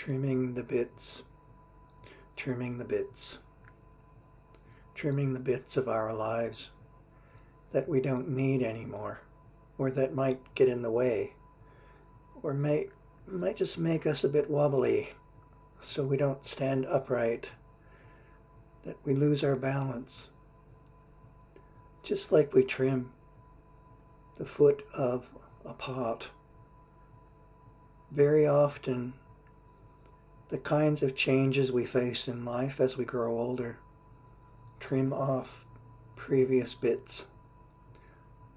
Trimming the bits, trimming the bits, trimming the bits of our lives that we don't need anymore, or that might get in the way, or might just make us a bit wobbly so we don't stand upright, that we lose our balance. Just like we trim the foot of a pot. Very often, the kinds of changes we face in life as we grow older trim off previous bits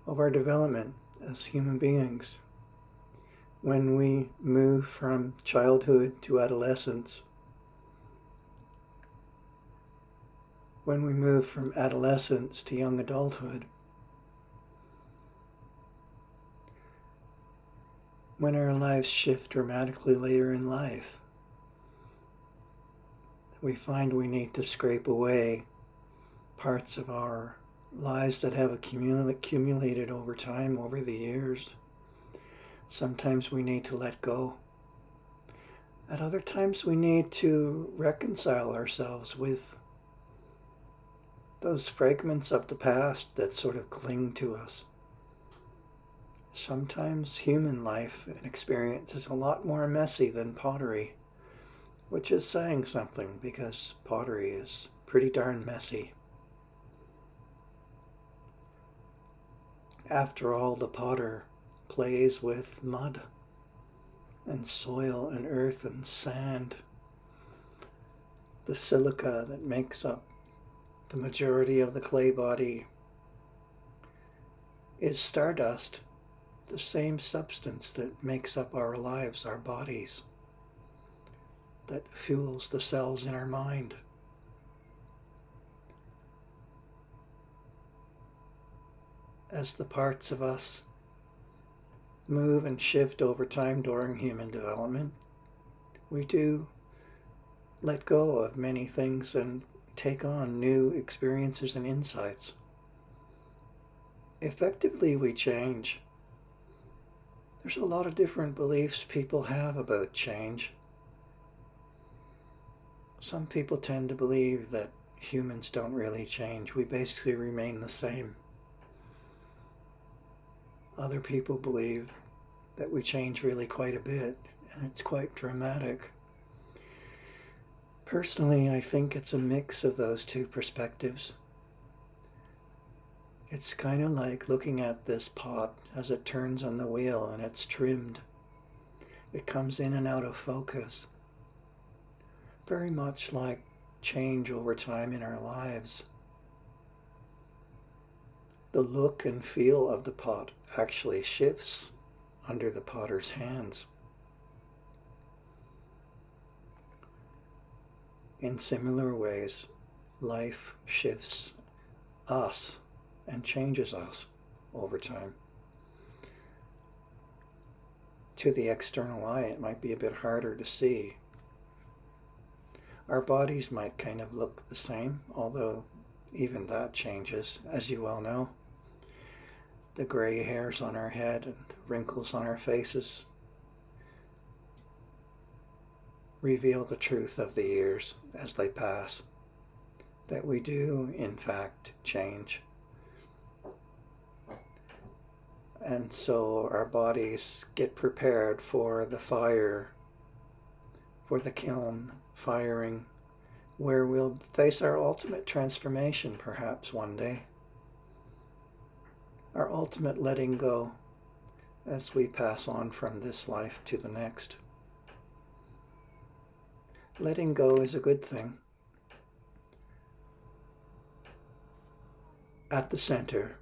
of our development as human beings. When we move from childhood to adolescence, when we move from adolescence to young adulthood, when our lives shift dramatically later in life, we find we need to scrape away parts of our lives that have accumulated over time, over the years. Sometimes we need to let go. At other times we need to reconcile ourselves with those fragments of the past that sort of cling to us. Sometimes human life and experience is a lot more messy than pottery, which is saying something because pottery is pretty darn messy. After all, the potter plays with mud and soil and earth and sand. The silica that makes up the majority of the clay body is stardust, the same substance that makes up our lives, our bodies, that fuels the cells in our mind. As the parts of us move and shift over time during human development, we do let go of many things and take on new experiences and insights. Effectively, we change. There's a lot of different beliefs people have about change. Some people tend to believe that humans don't really change. We basically remain the same. Other people believe that we change really quite a bit, and it's quite dramatic. Personally, I think it's a mix of those two perspectives. It's kind of like looking at this pot as it turns on the wheel and it's trimmed. It comes in and out of focus. Very much like change over time in our lives. The look and feel of the pot actually shifts under the potter's hands. In similar ways, life shifts us and changes us over time. To the external eye, it might be a bit harder to see. Our bodies might kind of look the same, although even that changes, as you well know. The gray hairs on our head and the wrinkles on our faces reveal the truth of the years as they pass, that we do, in fact, change. And so our bodies get prepared for the fire, for the kiln firing, where we'll face our ultimate transformation perhaps one day. Our ultimate letting go as we pass on from this life to the next. Letting go is a good thing. At the center